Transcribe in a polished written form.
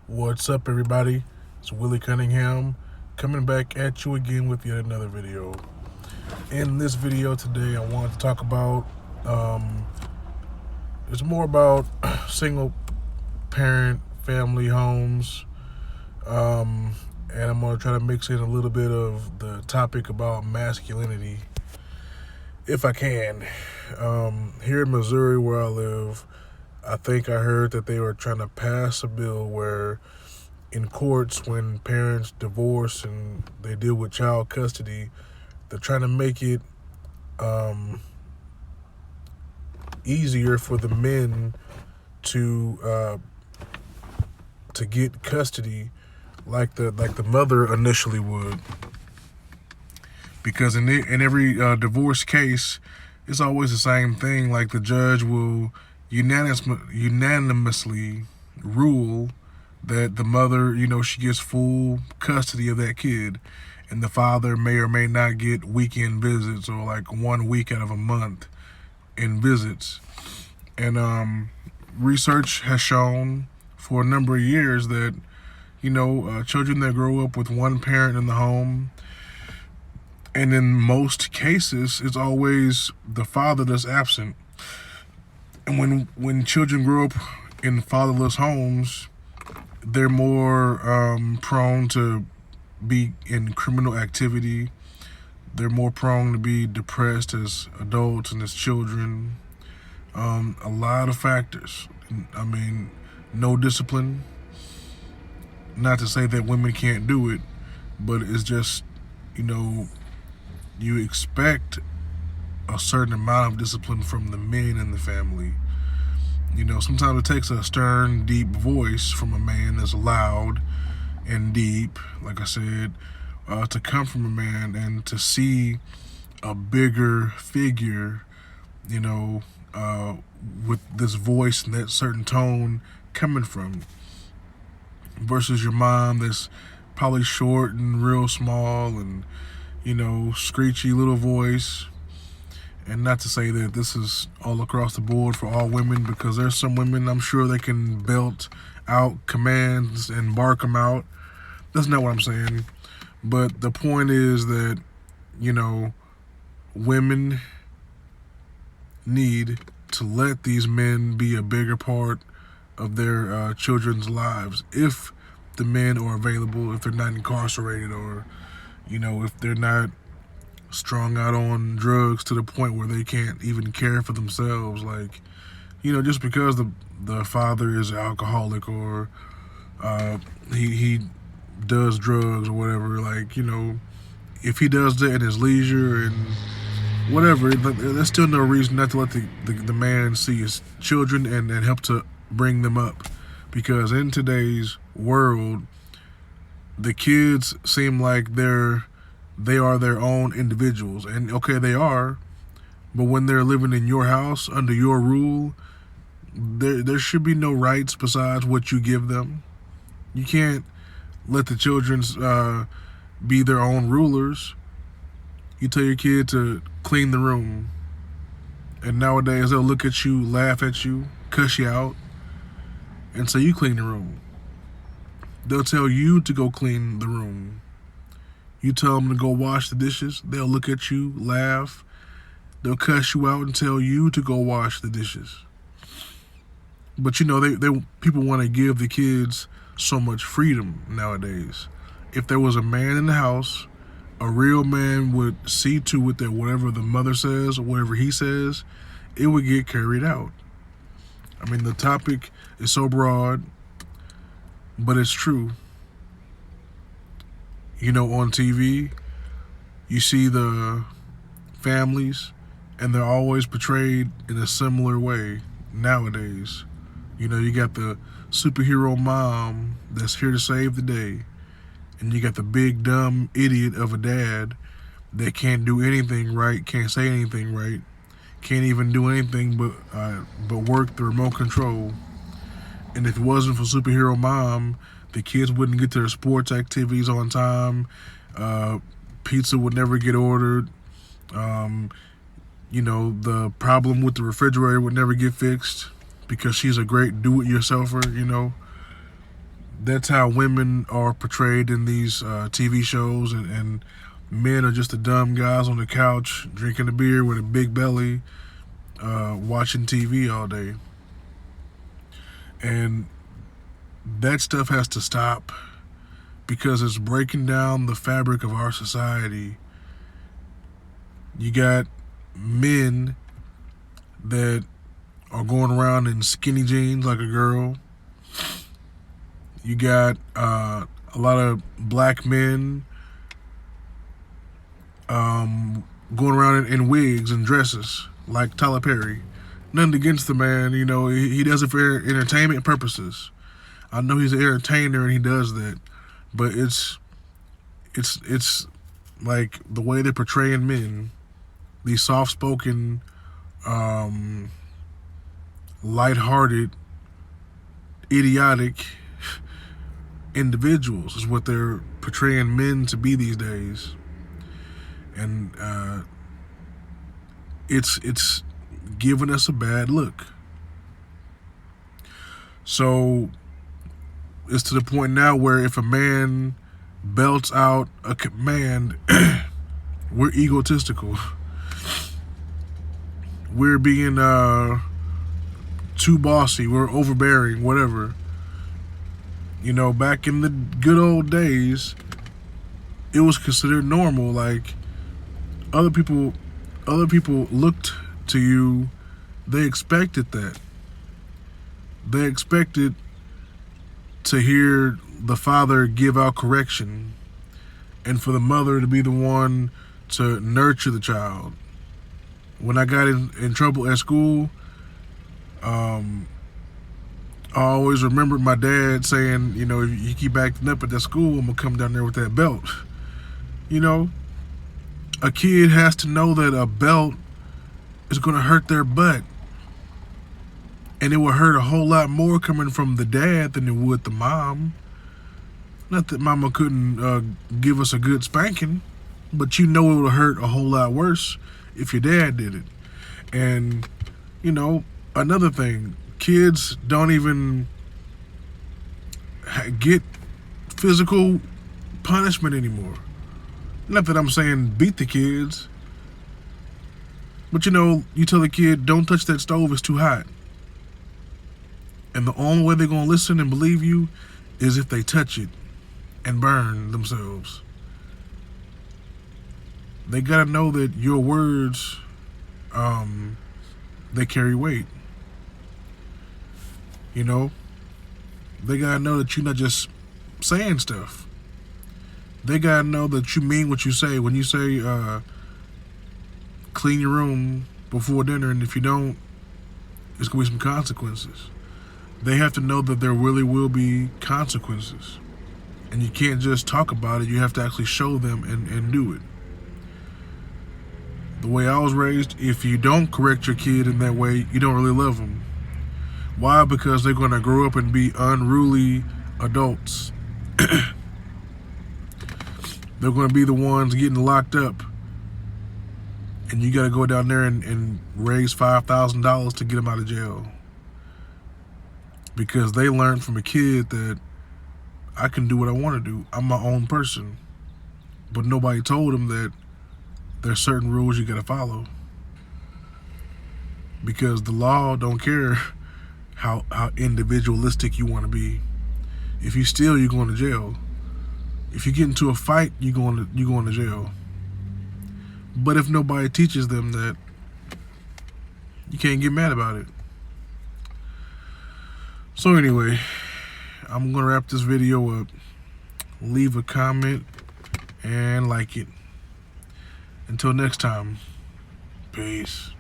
What's up, everybody? It's Willie Cunningham coming back at you again with yet another video. In this video today, I want to talk about um, it's more about single parent family homes, and I'm going to try to mix in a little bit of the topic about masculinity if I can. Here in Missouri, where I live, I think I heard that they were trying to pass a bill where in courts when parents divorce and they deal with child custody, they're trying to make it um, easier for the men to get custody like the mother initially would, because in every divorce case, it's always the same thing. Like the judge will unanimously rule that the mother, she gets full custody of that kid, and the father may or may not get weekend visits or like 1 week out of a month in visits. And research has shown for a number of years that children that grow up with one parent in the home, and in most cases, it's always the father that's absent. And when children grow up in fatherless homes, they're more prone to be in criminal activity. They're more prone to be depressed as adults and as children. A lot of factors. I mean, no discipline. Not to say that women can't do it, but it's just, you expect a certain amount of discipline from the men in the family. Sometimes it takes a stern, deep voice from a man that's loud and deep, like I said, to come from a man and to see a bigger figure, with this voice and that certain tone coming from, versus your mom that's probably short and real small and, screechy little voice. And not to say that this is all across the board for all women, because there's some women I'm sure they can belt out commands and bark them out. That's not what I'm saying. But the point is that, women need to let these men be a bigger part of their children's lives if the men are available, if they're not incarcerated, or, if they're not strung out on drugs to the point where they can't even care for themselves. Like, just because the father is an alcoholic, or he does drugs or whatever, like, if he does that in his leisure and whatever, there's still no reason not to let the man see his children and help to bring them up. Because in today's world, the kids seem like they are their own individuals. And okay, they are, but when they're living in your house under your rule, there should be no rights besides what you give them. You can't let the children be their own rulers. You tell your kid to clean the room, and nowadays they'll look at you, laugh at you, cuss you out, and say you clean the room. They'll tell you to go clean the room. You tell them to go wash the dishes, they'll look at you, laugh, they'll cuss you out and tell you to go wash the dishes. But they people want to give the kids so much freedom nowadays. If there was a man in the house, a real man would see to it that whatever the mother says or whatever he says, it would get carried out. I mean, the topic is so broad, but it's true. On TV, you see the families, and they're always portrayed in a similar way nowadays. You got the superhero mom that's here to save the day, and you got the big dumb idiot of a dad that can't do anything right, can't say anything right, can't even do anything but work the remote control. And if it wasn't for superhero mom, the kids wouldn't get to their sports activities on time. Pizza would never get ordered. The problem with the refrigerator would never get fixed because she's a great do-it-yourselfer. that's how women are portrayed in these TV shows, and men are just the dumb guys on the couch drinking a beer with a big belly, watching TV all day. And that stuff has to stop because it's breaking down the fabric of our society. You got men that are going around in skinny jeans like a girl. You got a lot of black men going around in wigs and dresses like Tyler Perry. Nothing against the man, you know, he does it for entertainment purposes. I know he's an entertainer and he does that, but it's like the way they're portraying men, these soft-spoken, light-hearted, idiotic individuals is what they're portraying men to be these days. And it's giving us a bad look. So it's to the point now where if a man belts out a command, we're egotistical. We're being too bossy. We're overbearing, whatever. You know, back in the good old days, it was considered normal. Like, other people looked to you. They expected that. They expected to hear the father give out correction and for the mother to be the one to nurture the child. When I got in trouble at school, I always remembered my dad saying, you know, if you keep acting up at that school, I'm going to come down there with that belt. You know, a kid has to know that a belt is going to hurt their butt. And it will hurt a whole lot more coming from the dad than it would the mom. Not that mama couldn't give us a good spanking, but you know it would hurt a whole lot worse if your dad did it. And, you know, another thing, kids don't even get physical punishment anymore. Not that I'm saying beat the kids, but you know, you tell the kid, don't touch that stove, it's too hot. And the only way they're going to listen and believe you is if they touch it and burn themselves. They got to know that your words, they carry weight. You know? They got to know that you're not just saying stuff. They got to know that you mean what you say. When you say, clean your room before dinner, and if you don't, there's going to be some consequences. They have to know that there really will be consequences. And you can't just talk about it, you have to actually show them and do it. The way I was raised, if you don't correct your kid in that way, you don't really love them. Why? Because they're going to grow up and be unruly adults. They're going to be the ones getting locked up. And you got to go down there and raise $5,000 to get them out of jail. Because they learned from a kid that I can do what I want to do. I'm my own person. But nobody told them that there's certain rules you got to follow. Because the law don't care how individualistic you want to be. If you steal, you're going to jail. If you get into a fight, you're going to jail. But if nobody teaches them that, you can't get mad about it. So anyway, I'm going to wrap this video up. Leave a comment and like it. Until next time, peace.